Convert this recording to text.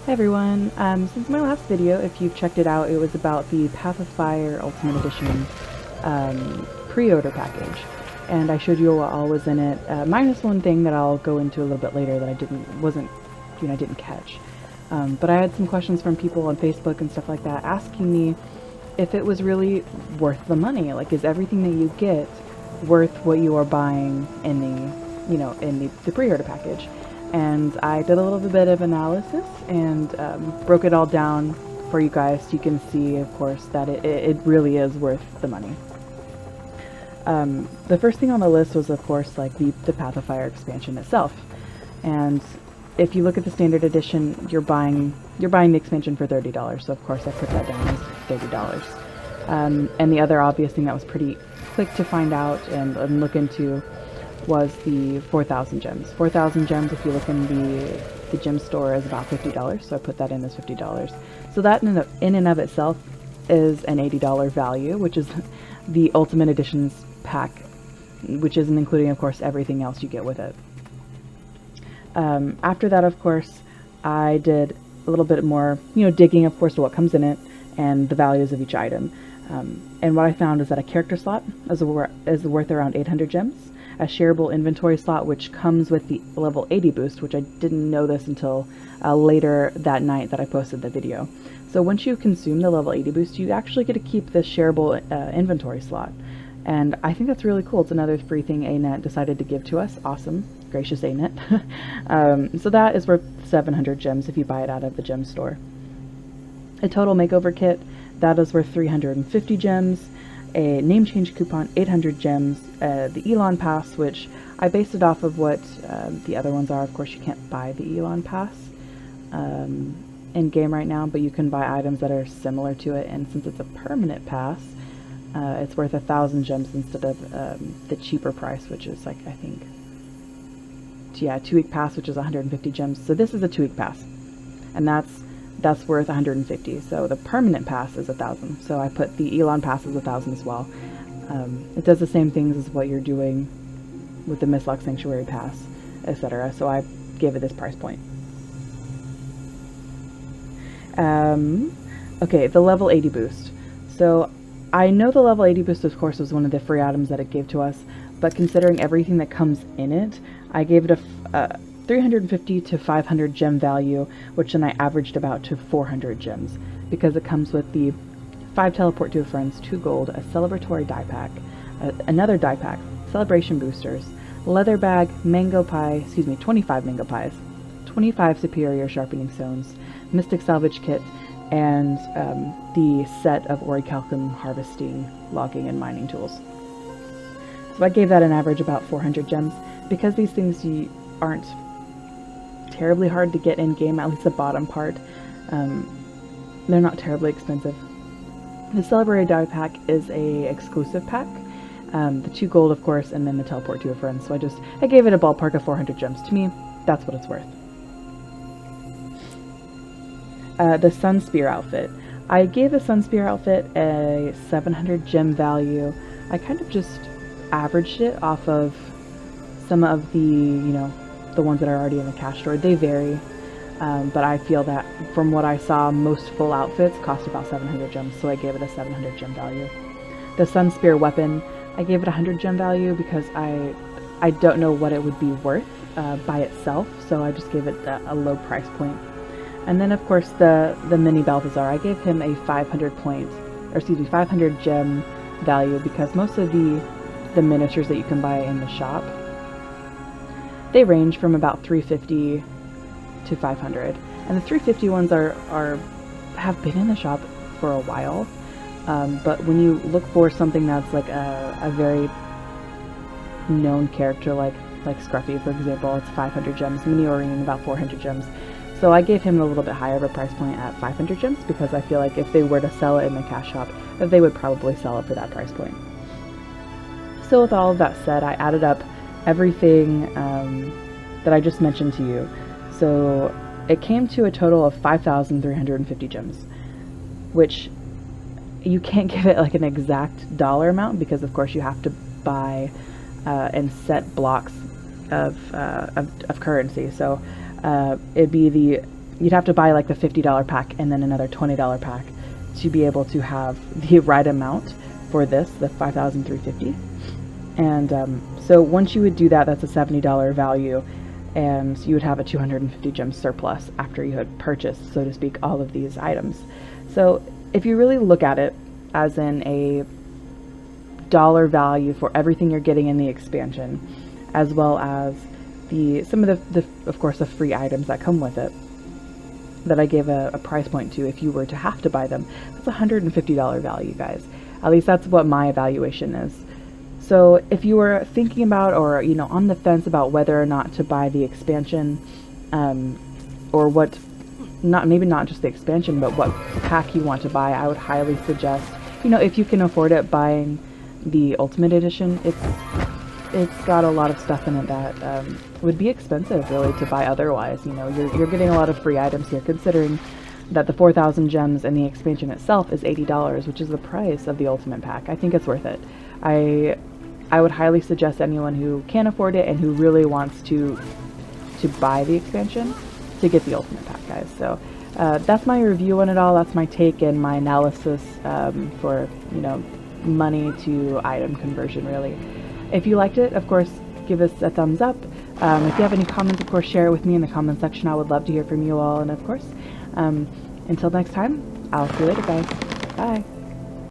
Hi everyone. Since my last video, if you've checked it out, it was about the PoF Ultimate Edition pre-order package, and I showed you what all was in it, minus one thing that I'll go into a little bit later that I didn't catch. But I had some questions from people on Facebook and stuff like that asking me if it was really worth the money. Like, is everything that you get worth what you are buying in the pre-order package? And I did a little bit of analysis and broke it all down for you guys so you can see, of course, that it really is worth the money. The first thing on the list was, of course, like the PoF expansion itself. And if you look at the standard edition, you're buying the expansion for $30. So of course I put that down as $30. And the other obvious thing that was pretty quick to find out and look into was the 4,000 gems. 4,000 gems, if you look in the gem store, is about $50, so I put that in as $50. So that in and of itself is an $80 value, which is the Ultimate Editions pack, which isn't including, of course, everything else you get with it. After that, of course, I did a little bit more, digging, of course, to what comes in it and the values of each item. And what I found is that a character slot is worth around 800 gems. A shareable inventory slot, which comes with the level 80 boost, which I didn't know this until later that night that I posted the video. So once you consume the level 80 boost, you actually get to keep this shareable inventory slot. And I think that's really cool. It's another free thing ANET decided to give to us. Awesome. Gracious ANET. So that is worth 700 gems if you buy it out of the gem store. A total makeover kit, that is worth 350 gems. A name change coupon, 800 gems, the Elon Pass, which I based it off of what the other ones are. Of course, you can't buy the Elon Pass in game right now, but you can buy items that are similar to it, and since it's a permanent pass, it's worth 1,000 gems instead of the cheaper price, which is like, I think, yeah, 2-week pass, which is 150 gems. So this is a 2-week pass, and that's worth 150. So the permanent pass is 1,000. So I put the Elon Pass as 1,000 as well. It does the same things as what you're doing with the Mistlock Sanctuary Pass, etc. So I gave it this price point. Okay, the level 80 boost. So I know the level 80 boost, of course, was one of the free items that it gave to us, but considering everything that comes in it, I gave it a 350 to 500 gem value, which then I averaged about to 400 gems, because it comes with the 5 teleport to a friends, 2 gold, a celebratory die pack, another die pack, celebration boosters, leather bag, mango pie, 25 mango pies, 25 superior sharpening stones, mystic salvage kit, and the set of orichalcum harvesting, logging, and mining tools. So I gave that an average about 400 gems, because these things aren't terribly hard to get in game, at least the bottom part. They're not terribly expensive. The celebratory die pack is a exclusive pack, the 2 gold, of course, and then the teleport to a friend. So I gave it a ballpark of 400 gems. To me, that's what it's worth. The Sun Spear outfit. I gave the Sun Spear outfit a 700 gem value. I kind of just averaged it off of some of the, the ones that are already in the cash store. They vary, but I feel that from what I saw, most full outfits cost about 700 gems, so I gave it a 700 gem value. The Sun Spear weapon, I gave it 100 gem value because I don't know what it would be worth by itself, so I just gave it a low price point. And then, of course, the mini Balthazar, I gave him a 500 gem value, because most of the miniatures that you can buy in the shop, they range from about 350 to 500, and the 350 ones have been in the shop for a while, but when you look for something that's like a very known character, like Scruffy, for example, it's 500 gems. Mini Orion, about 400 gems. So I gave him a little bit higher of a price point at 500 gems, because I feel like if they were to sell it in the cash shop, they would probably sell it for that price point. So with all of that said, I added up everything that I just mentioned to you. So it came to a total of 5,350 gems, which you can't give it like an exact dollar amount, because of course you have to buy and set blocks of currency. So it'd be the you'd have to buy like the $50 pack and then another $20 pack to be able to have the right amount for this, the 5,350. And so once you would do that, that's a $70 value, and you would have a 250 gem surplus after you had purchased, so to speak, all of these items. So if you really look at it as in a dollar value for everything you're getting in the expansion, as well as some of the of course the free items that come with it, that I gave a price point to if you were to have to buy them, that's a $150 value, guys. At least that's what my evaluation is. So if you were thinking about, or on the fence about whether or not to buy the expansion, or what, maybe not just the expansion, but what pack you want to buy, I would highly suggest, if you can afford it, buying the Ultimate Edition. It's got a lot of stuff in it that would be expensive really to buy otherwise. You're getting a lot of free items here, considering that the 4,000 gems and the expansion itself is $80, which is the price of the Ultimate Pack. I think it's worth it. I would highly suggest anyone who can afford it and who really wants to buy the expansion to get the Ultimate Pack, guys. So that's my review on it all. That's my take and my analysis for money to item conversion, really. If you liked it, of course, give us a thumbs up. If you have any comments, of course, share it with me in the comment section. I would love to hear from you all. And of course, until next time, I'll see you later, guys. Bye.